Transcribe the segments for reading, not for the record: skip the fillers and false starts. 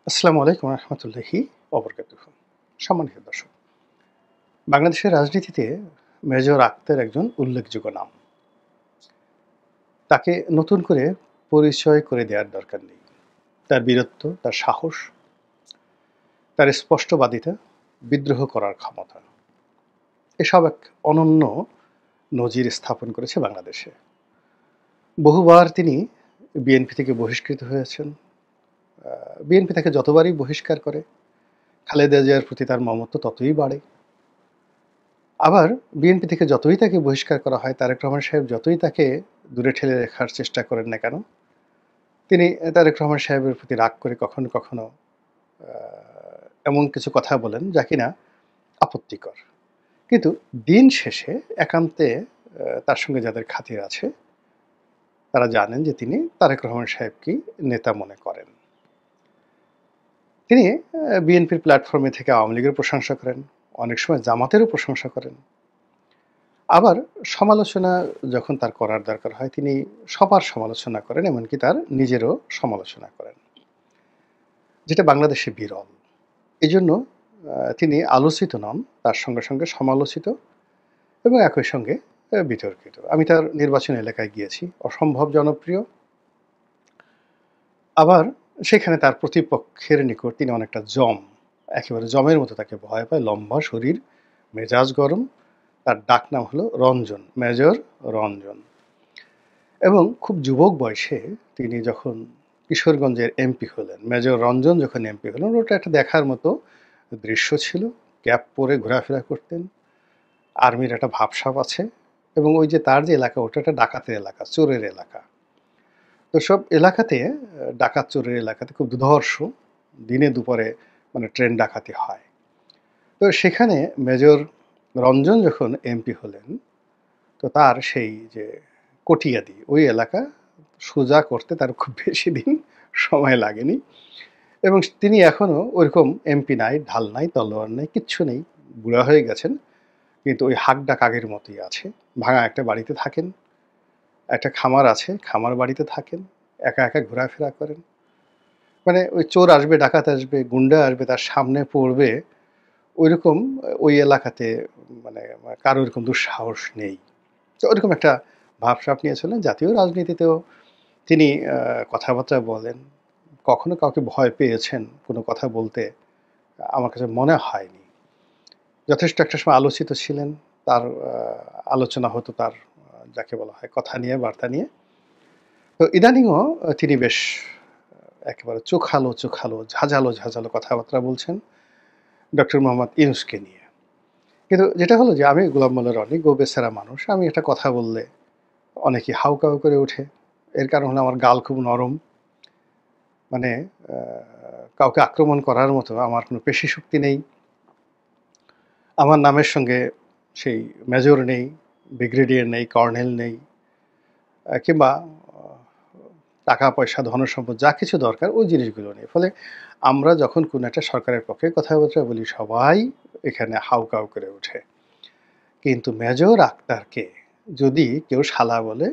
আসসালামু আলাইকুম রহমতুল্লাহি ওবরকাতুহু। সম্মানিত দর্শক, বাংলাদেশের রাজনীতিতে মেজর আক্তার একজন উল্লেখযোগ্য নাম। তাকে নতুন করে পরিচয় করে দেওয়ার দরকার নেই। তার বীরত্ব, তার সাহস, তার স্পষ্টবাদিতা, বিদ্রোহ করার ক্ষমতা, এসব এক অনন্য নজির স্থাপন করেছে বাংলাদেশে। বহুবার তিনি বিএনপি থেকে বহিষ্কৃত হয়েছেন। বিএনপি তাকে যতবারই বহিষ্কার করে, খালেদা জিয়ার প্রতি তার মমত্ব ততই বাড়ে। আবার বিএনপি থেকে যতই তাকে বহিষ্কার করা হয়, তারেক রহমান সাহেব যতই তাকে দূরে ঠেলে রাখার চেষ্টা করেন না কেন, তিনি তারেক রহমান সাহেবের প্রতি রাগ করে কখনো কখনো এমন কিছু কথা বলেন যা কিনা আপত্তিকর। কিন্তু দিন শেষে একান্তে তার সঙ্গে যাদের খাতির আছে তারা জানেন যে তিনি তারেক রহমান সাহেবকেই নেতা মনে করেন। তিনি বিএনপির প্ল্যাটফর্মে থেকে আওয়ামী লীগের প্রশংসা করেন, অনেক সময় জামাতেরও প্রশংসা করেন। আবার সমালোচনা যখন তার করার দরকার হয়, তিনি সবার সমালোচনা করেন, এমনকি তার নিজেরও সমালোচনা করেন, যেটা বাংলাদেশে বিরল। এজন্য তিনি আলোচিত নন, তার সঙ্গে সঙ্গে সমালোচিত এবং একই সঙ্গে বিতর্কিত। আমি তার নির্বাচন এলাকায় গিয়েছি, অসম্ভব জনপ্রিয়। আবার সেখানে তার প্রতিপক্ষের নিকট তিনি অনেকটা জম, একেবারে জমের মতো তাকে ভয় পায়। লম্বা শরীর, মেজাজ গরম। তার ডাকনাম হলো রঞ্জন, মেজর রঞ্জন। এবং খুব যুবক বয়সে তিনি যখন কিশোরগঞ্জের এমপি হলেন, মেজর রঞ্জন যখন এমপি হলেন, ওটা একটা দেখার মতো দৃশ্য ছিল। ক্যাপ পরে ঘোরাফেরা করতেন, আর্মির একটা ভাবসাব আছে। এবং ওই যে তার যে এলাকা, ওটা একটা ডাকাতের এলাকা, চোরের এলাকা। তো সব এলাকাতে, ডাকাত চোরের এলাকাতে খুব দুর্ধর্ষ দিনে দুপুরে মানে ট্রেন ডাকাতি হয়। তো সেখানে মেজর রঞ্জন যখন এমপি হলেন, তো তার সেই যে কটিয়াদি ওই এলাকা সোজা করতে তার খুব বেশি দিন সময় লাগেনি। এবং তিনি এখনও ওইরকম এমপি নাই, ঢাল নাই, তলোয়ার নাই, কিচ্ছু নেই, বুড়া হয়ে গেছেন। কিন্তু ওই হাক ডাক আগের মতোই আছে। ভাঙা একটা বাড়িতে থাকেন, একটা খামার আছে, খামার বাড়িতে থাকেন, একা একা ঘোরাফেরা করেন। মানে ওই চোর আসবে, ডাকাত আসবে, গুন্ডা আসবে, তার সামনে পড়বে, ওইরকম ওই এলাকাতে মানে কারো এরকম দুঃসাহস নেই। তো ওরকম একটা ভাবসাব নিয়েছিলেন। জাতীয় রাজনীতিতেও তিনি কথাবার্তা বলেন। কখনো কাউকে ভয় পেয়েছেন কোনো কথা বলতে আমার কাছে মনে হয়নি। যথেষ্ট একটা সময় আলোচিত ছিলেন। তার আলোচনা হতো তার যাকে বলা হয় কথা নিয়ে, বার্তা নিয়ে। তো ইদানিংও তিনি বেশ একেবারে চোখালো, চোখালো, ঝাঁঝালো, ঝাঁঝালো কথাবার্তা বলছেন ডক্টর মোহাম্মদ ইউনূসকে নিয়ে। কিন্তু যেটা হলো যে আমি গোলাম মোল্লা রনি, গোবেচারা মানুষ। আমি একটা কথা বললে অনেকেই হাউকাউ করে ওঠে। এর কারণ হলো আমার গাল খুব নরম। মানে কাউকে আক্রমণ করার মতো আমার কোনো পেশি শক্তি নেই। আমার নামের সঙ্গে সেই মেজর নেই, ব্রিগেডিয়ার নেই, কর্নেল নেই, কিংবা টাকা পয়সা, ধনসম্পদ যা কিছু দরকার ওই জিনিসগুলো নেই। ফলে আমরা যখন কোনো একটা সরকারের পক্ষে কথাবার্তা বলি, সবাই এখানে হাউকাউ করে ওঠে। কিন্তু মেজর আক্তারকে যদি কেউ শালা বলে,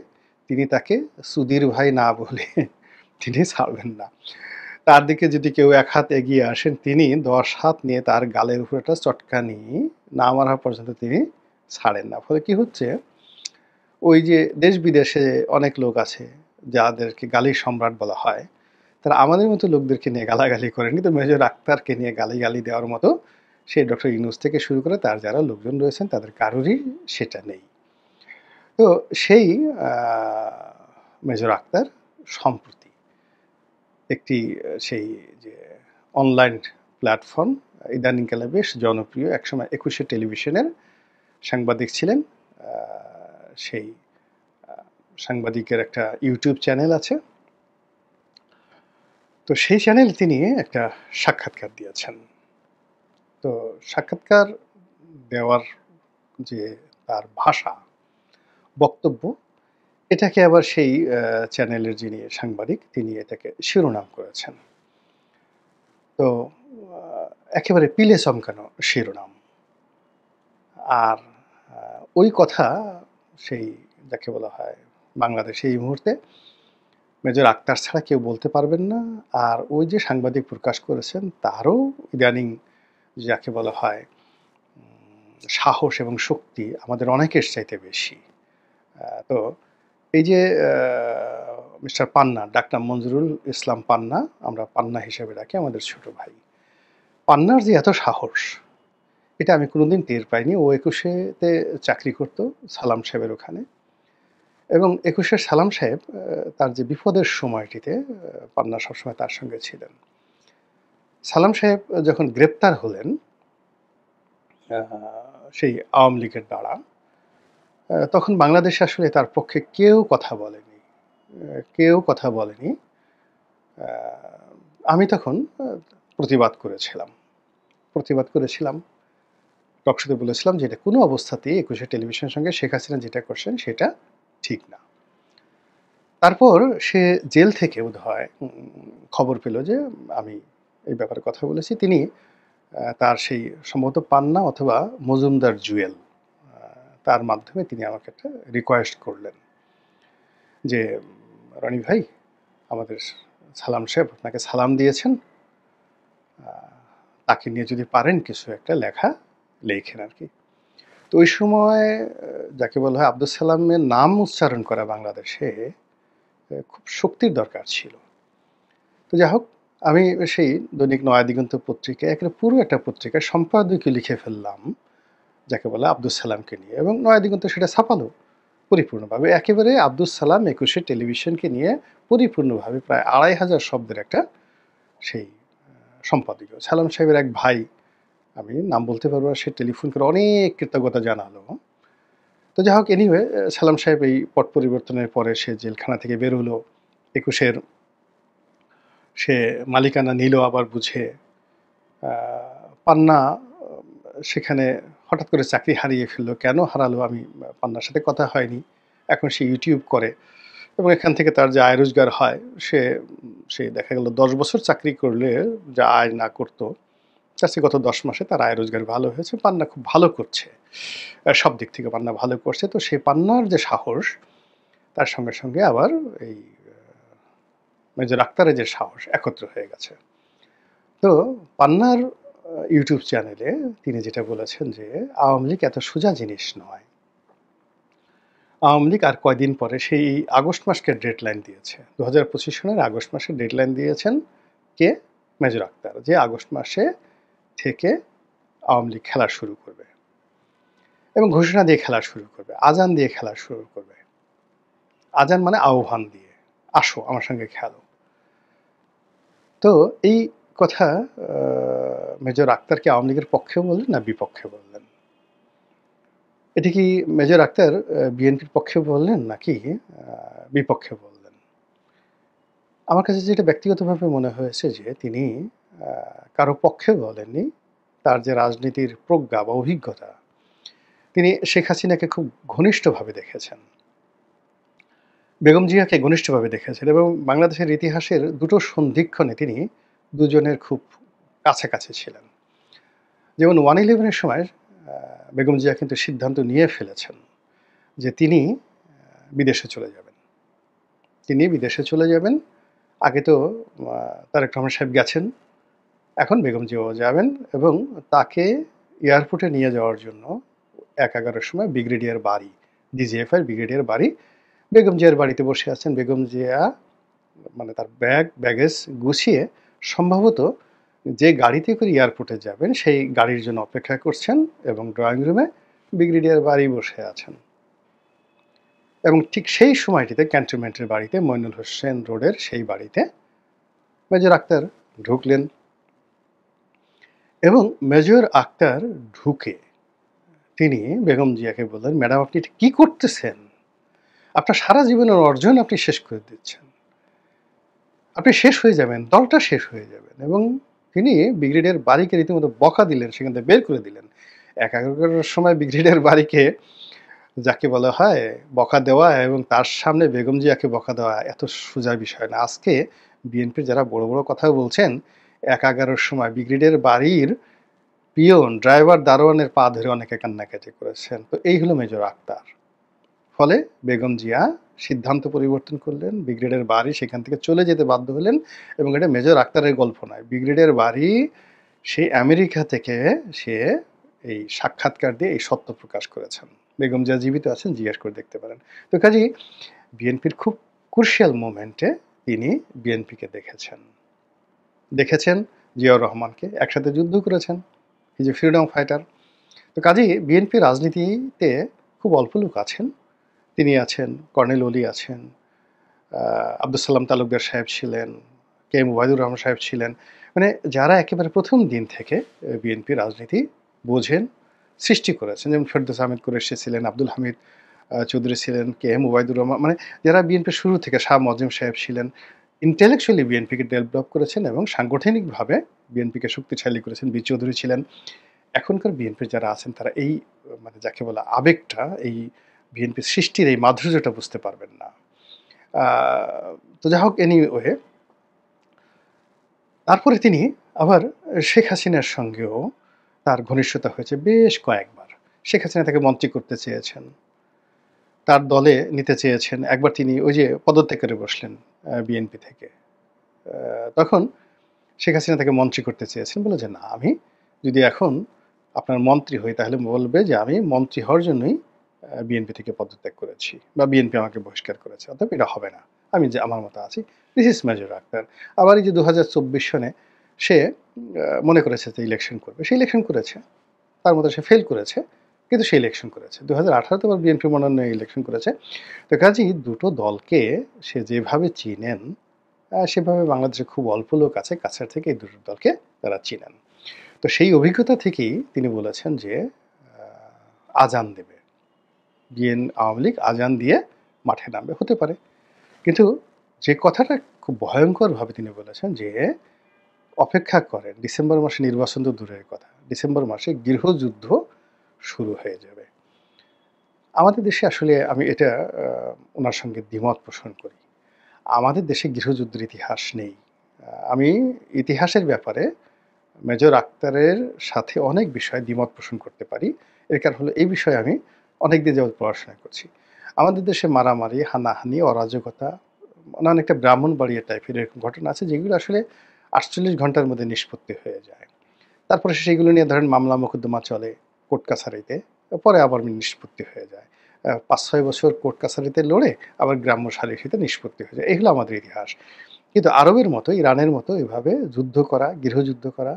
তিনি তাকে সুধীর ভাই না বলে তিনি ছাড়বেন না। তার দিকে যদি কেউ এক হাত এগিয়ে আসেন, তিনি 10 হাত নিয়ে তার গালের উপর একটা চটকানি না মারা পর্যন্ত তিনি ছাড়েন না। ফলে কি হচ্ছে, ওই যে দেশ বিদেশে অনেক লোক আছে যাদেরকে গালির সম্রাট বলা হয়, তারা আমাদের মতো লোকদেরকে নিয়ে গালাগালি করেন, কিন্তু মেজর আক্তারকে নিয়ে গালি দেওয়ার মতো সেই ডক্টর ইউনূস থেকে শুরু করে তার যারা লোকজন রয়েছেন তাদের কারোরই সেটা নেই। তো সেই মেজর আক্তার সম্প্রতি একটি সেই যে অনলাইন প্ল্যাটফর্ম, ইদানিংকালে বেশ জনপ্রিয়, একসময় ২১শে টেলিভিশনের সাংবাদিক ছিলেন। সেই সাংবাদিকের একটা ইউটিউব চ্যানেল আছে। তো সেই চ্যানেলে তিনি একটা সাক্ষাৎকার দিয়েছেন। তো সাক্ষাৎকার দেওয়ার যে তার ভাষা, বক্তব্য, এটাকে আবার সেই চ্যানেলের যিনি সাংবাদিক তিনি এটাকে শিরোনাম করেছেন। তো একেবারে পিলে চমকানো শিরোনাম। আর ওই কথা সেই যাকে বলা হয় বাংলাদেশে এই মুহূর্তে মেজর আক্তার ছাড়া কেউ বলতে পারবেন না। আর ওই যে সাংবাদিক প্রকাশ করেছেন তারও ইদানিং যাকে বলা হয় সাহস এবং শক্তি আমাদের অনেকের চাইতে বেশি। তো এই যে মিস্টার পান্না, ডাক্তার মঞ্জুরুল ইসলাম পান্না, আমরা পান্না হিসেবে ডাকি, আমাদের ছোট ভাই। পান্নার যে এত সাহস, এটা আমি কোনোদিন টের পাইনি। ও ২১-তে চাকরি করত সালাম সাহেবের ওখানে, এবং ২১-এর সালাম সাহেব তার যে বিপদের সময়টিতে পান্না সবসময় তার সঙ্গে ছিলেন। সালাম সাহেব যখন গ্রেপ্তার হলেন সেই আওয়ামী লীগের দ্বারা, তখন বাংলাদেশে আসলে তার পক্ষে কেউ কথা বলেনি। কেউ কথা বলেনি। আমি তখন প্রতিবাদ করেছিলাম। টকশোতে বলেছিলাম যে এটা কোনো অবস্থাতেই ২১-এর টেলিভিশনের সঙ্গে শেখ হাসিনা যেটা করছেন সেটা ঠিক না। তারপর সে জেল থেকে বোধহয় খবর পেল যে আমি এই ব্যাপারে কথা বলেছি। তিনি তার সেই সম্ভবত পান্না অথবা মজুমদার জুয়েল, তার মাধ্যমে তিনি আমাকে একটা রিকোয়েস্ট করলেন যে, রনি ভাই, আমাদের সালাম সাহেব আপনাকে সালাম দিয়েছেন, তাকে নিয়ে যদি পারেন কিছু একটা লেখা লেখেন আর কি। তো ওই সময় যাকে বলা হয় আব্দুল সালামের নাম উচ্চারণ করা বাংলাদেশে খুব শক্তির দরকার ছিল। তো যাই হোক, আমি সেই দৈনিক নয়া দিগন্ত পত্রিকায় একেবারে পুরো একটা পত্রিকায় সম্পাদকীয় লিখে ফেললাম যাকে বলে আব্দুল সালামকে নিয়ে, এবং নয়া দিগন্ত সেটা ছাপালো পরিপূর্ণভাবে। একেবারে আব্দুল সালাম ২১-এর টেলিভিশনকে নিয়ে পরিপূর্ণভাবে প্রায় ২৫০০ শব্দের একটা সেই সম্পাদকীয়। সালাম সাহেবের এক ভাই, আমি নাম বলতে পারবো না, সে টেলিফোন করে অনেক কৃতজ্ঞতা জানালো। তো যাই হোক, এনিওয়ে, সালাম সাহেব এই পট পরিবর্তনের পরে সে জেলখানা থেকে বের হলো। ২১-এর সে মালিকানা নিল আবার বুঝে। পান্না সেখানে হঠাৎ করে চাকরি হারিয়ে ফেললো। কেন হারালো আমি পান্নার সাথে কথা হয়নি। এখন সে ইউটিউব করে এবং এখান থেকে তার যে আয় রোজগার হয়, সে দেখা গেল ১০ বছর চাকরি করলে যা আয় না করতো, তার চেয়ে গত ১০ মাসে তার আয় রোজগার ভালো হয়েছে। পান্না খুব ভালো করছে, সব দিক থেকে পান্না ভালো করছে। তো সেই পান্নার যে সাহস, তার সঙ্গে সঙ্গে আবার এই মেজর আক্তারের যে সাহস একত্র হয়ে গেছে। তো পান্নার ইউটিউব চ্যানেলে তিনি যেটা বলেছেন যে আওয়ামী লীগ এত সোজা জিনিস নয়। আওয়ামী লীগ আর কয়দিন পরে সেই আগস্ট মাসকে ডেডলাইন দিয়েছে, ২০২৫ সনের আগস্ট মাসে ডেডলাইন দিয়েছেন কে? মেজর আক্তার, যে আগস্ট মাসে থেকে আওয়ামী লীগ খেলা শুরু করবে এবং ঘোষণা দিয়ে খেলা শুরু করবে, আজান দিয়ে খেলা শুরু করবে। আজান মানে আহ্বান দিয়ে, আসো আমার সঙ্গে খেলো। তো এই কথা মেজর আক্তারকে আওয়ামী লীগের পক্ষে বললেন না বিপক্ষে বললেন? এটি কি মেজর আক্তার বিএনপির পক্ষে বললেন নাকি বিপক্ষে বললেন? আমার কাছে যেটা ব্যক্তিগতভাবে মনে হয়েছে যে তিনি কারো পক্ষে বলেননি। তার যে রাজনীতির প্রজ্ঞা বা অভিজ্ঞতা, তিনি শেখ হাসিনাকে খুব ঘনিষ্ঠভাবে দেখেছেন, বেগম জিয়াকে ঘনিষ্ঠভাবে দেখেছেন, এবং বাংলাদেশের ইতিহাসের দুটো সন্ধিক্ষণে তিনি দুজনের খুব কাছাকাছি ছিলেন। যেমন 1/11-এর সময় বেগম জিয়া কিন্তু সিদ্ধান্ত নিয়ে ফেলেছেন যে তিনি বিদেশে চলে যাবেন। তিনি বিদেশে চলে যাবেন। আগে তো তারেক রহমান সাহেব গেছেন, এখন বেগম জিয়াও যাবেন, এবং তাকে এয়ারপোর্টে নিয়ে যাওয়ার জন্য ১/১১-র সময় ব্রিগেডিয়ার বাড়ি, ডিজিএফআইয়ের ব্রিগেডিয়ার বাড়ি, বেগম জিয়ার বাড়িতে বসে আছেন। বেগম জিয়া মানে তার ব্যাগেজ গুছিয়ে সম্ভবত যে গাড়িতে করে এয়ারপোর্টে যাবেন সেই গাড়ির জন্য অপেক্ষা করছেন, এবং ড্রয়িং রুমে ব্রিগেডিয়ার বাড়ি বসে আছেন। এবং ঠিক সেই সময়টিতে ক্যান্টনমেন্টের বাড়িতে, মইনুল হোসেন রোডের সেই বাড়িতে মেজর আক্তার ঢুকলেন, এবং মেজর আক্তার ঢুকে তিনি বেগম জিয়াকে বললেন, ম্যাডাম আপনি এটা কী করতেছেন? আপনার সারা জীবনের অর্জন আপনি শেষ করে দিচ্ছেন, আপনি শেষ হয়ে যাবেন, দলটা শেষ হয়ে যাবেন। এবং তিনি ব্রিগেডিয়ার বাড়িকে রীতিমতো বকা দিলেন, সেখান থেকে বের করে দিলেন। ১/১১-র সময় ব্রিগেডিয়ার বাড়িকে, যাকে বলা হয় বকা দেওয়া, এবং তার সামনে বেগম জিয়াকে বকা দেওয়া এত সোজা বিষয় না। আজকে বিএনপির যারা বড় বড় কথা বলছেন, ১/১১-র সময় ব্রিগেডিয়ার বাড়ির পিয়ন, ড্রাইভার, দারোয়ানের পা ধরে অনেকে কান্নাকাটি করেছেন। তো এই হলো মেজর আক্তার। ফলে বেগম জিয়া সিদ্ধান্ত পরিবর্তন করলেন, ব্রিগেডের বাড়ি সেখান থেকে চলে যেতে বাধ্য হলেন। এবং এটা মেজর আক্তারের গল্প নয়, ব্রিগেডের বাড়ি সে আমেরিকা থেকে সে এই সাক্ষাৎকার দিয়ে এই সত্য প্রকাশ করেছেন। বেগম জিয়া জীবিত আছেন, জিজ্ঞেস করে দেখতে পারেন। তো কাজেই বিএনপির খুব ক্রুশিয়াল মোমেন্টে তিনি বিএনপিকে দেখেছেন জিয়াউর রহমানকে, একসাথে যুদ্ধ করেছেন, এই যে ফ্রিডম ফাইটার। তো কাজেই বিএনপি রাজনীতিতে খুব অল্প লোক আছেন। তিনি আছেন, কর্নেল অলি আছেন, আব্দুল সালাম তালুকদার সাহেব ছিলেন, কে এম ওবায়দুর রহমান সাহেব ছিলেন। মানে যারা একেবারে প্রথম দিন থেকে বিএনপি রাজনীতি বোঝেন, সৃষ্টি করেছেন। যেমন ফেরদৌস আহমেদ কুরেশি ছিলেন, আব্দুল হামিদ চৌধুরী ছিলেন, কে এম ওবায়দুর রহমান, মানে যারা বিএনপির শুরু থেকে, শাহ মজিম সাহেব ছিলেন, ইন্টেলেকচুয়ালি বিএনপিকে ডেভেলপ করেছেন এবং সাংগঠনিকভাবে বিএনপিকে শক্তিশালী করেছেন। বি চৌধুরী ছিলেন। এখনকার বিএনপির যারা আছেন তারা এই মানে যাকে বলা আবেগটা, এই বিএনপির সৃষ্টির এই মাধুর্যটা বুঝতে পারবেন না। তো যাই হোক, এনিওয়ে, তারপরে তিনি আবার শেখ হাসিনার সঙ্গেও তার ঘনিষ্ঠতা হয়েছে বেশ কয়েকবার। শেখ হাসিনা তাকে মন্ত্রী করতে চেয়েছেন, তার দলে নিতে চেয়েছেন। একবার তিনি ওই যে পদত্যাগ করে বসলেন বিএনপি থেকে, তখন শেখ হাসিনা তাকে মন্ত্রী করতে চেয়েছেন, বলে যে না, আমি যদি এখন আপনার মন্ত্রী হই তাহলে বলবে যে আমি মন্ত্রী হওয়ার জন্যই বিএনপি থেকে পদত্যাগ করেছি বা বিএনপি আমাকে বহিষ্কার করেছে, অতএব এটা হবে না, আমি যে আমার মতো আছি। This is major Akhtar. আবার এই যে 2024 সনে সে মনে করেছে যে ইলেকশন করবে, সে ইলেকশন করেছে, তার মতো সে ফেল করেছে, কিন্তু সে ইলেকশন করেছে। 2018-তে আবার বিএনপি মনোনয়নে ইলেকশন করেছে। তো কাজেই দুটো দলকে সে যেভাবে চিনেন, সেভাবে বাংলাদেশে খুব অল্প লোক আছে কাছের থেকে এই দুটো দলকে তারা চিনেন। তো সেই অভিজ্ঞতা থেকেই তিনি বলেছেন যে আজান দেবে, আওয়ামী লীগ আজান দিয়ে মাঠে নামবে, হতে পারে। কিন্তু যে কথাটা খুব ভয়ঙ্করভাবে তিনি বলেছেন যে অপেক্ষা করেন, ডিসেম্বর মাসে নির্বাচন তো দূরের কথা, ডিসেম্বর মাসে গৃহযুদ্ধ শুরু হয়ে যাবে। আমাদের দেশে আসলে আমি এটা ওনার সঙ্গে দ্বিমত পোষণ করি। আমাদের দেশে গৃহযুদ্ধের ইতিহাস নেই। আমি ইতিহাসের ব্যাপারে মেজর আক্তারের সাথে অনেক বিষয়ে দ্বিমত পোষণ করতে পারি। এর কারণ হলো এই বিষয়ে আমি অনেক দিন যাবত পড়াশোনা করছি। আমাদের দেশে মারামারি, হানাহানি, অরাজকতা, অনেকটা ব্রাহ্মণবাড়িয়া টাইপের এরকম ঘটনা আছে যেগুলো আসলে 48 ঘন্টার মধ্যে নিষ্পত্তি হয়ে যায়। তারপরে সেগুলো নিয়ে ধরেন মামলা মোকদ্দমা চলে কোর্ট কাছারিতে, পরে আবার নিষ্পত্তি হয়ে যায়। 5-6 বছর কোর্ট কাছারিতে লড়ে আবার গ্রাম্য সালিসিতে নিষ্পত্তি হয়ে যায়। এগুলো আমাদের ইতিহাস। কিন্তু আরবের মতো, ইরানের মতো এভাবে যুদ্ধ করা, গৃহযুদ্ধ করা,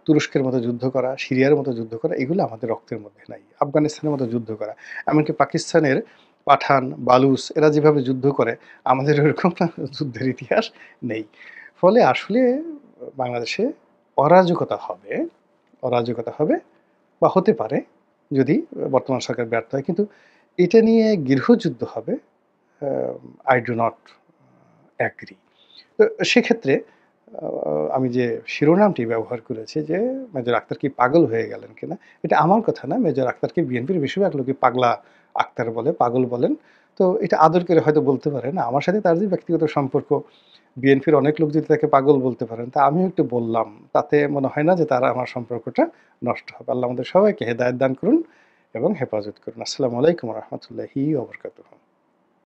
তুরস্কের মতো যুদ্ধ করা, সিরিয়ার মতো যুদ্ধ করা, এগুলো আমাদের রক্তের মধ্যে নাই। আফগানিস্তানের মতো যুদ্ধ করা, এমনকি পাকিস্তানের পাঠান, বালুচ এরা যেভাবে যুদ্ধ করে, আমাদের ওরকম যুদ্ধের ইতিহাস নেই। ফলে আসলে বাংলাদেশে অরাজকতা হবে বা হতে পারে যদি বর্তমান সরকার ব্যর্থ হয়। কিন্তু এটা নিয়ে গৃহযুদ্ধ হবে, আই ডু নট অ্যাগ্রি। তো সেক্ষেত্রে আমি যে শিরোনামটি ব্যবহার করেছি যে মেজর আক্তার কি পাগল হয়ে গেলেন কিনা, এটা আমার কথা না। মেজর আক্তারকে বিএনপির বেশিরভাগ লোকই পাগলা আক্তার বলে, পাগল বলেন। তো এটা আদর করে হয়তো বলতে পারেন। আমার সাথে তার যে ব্যক্তিগত সম্পর্ক, বিএনপির অনেক লোক যদি তাকে পাগল বলতে পারেন, তা আমিও একটু বললাম, তাতে মনে হয় না যে তারা আমার সম্পর্কটা নষ্ট হবে। আল্লাহ আমাদের সবাইকে হেদায়েত দান করুন এবং হেফাজত করুন। আসসালামু আলাইকুম ওয়া রাহমাতুল্লাহি ওয়া বারাকাতুহু।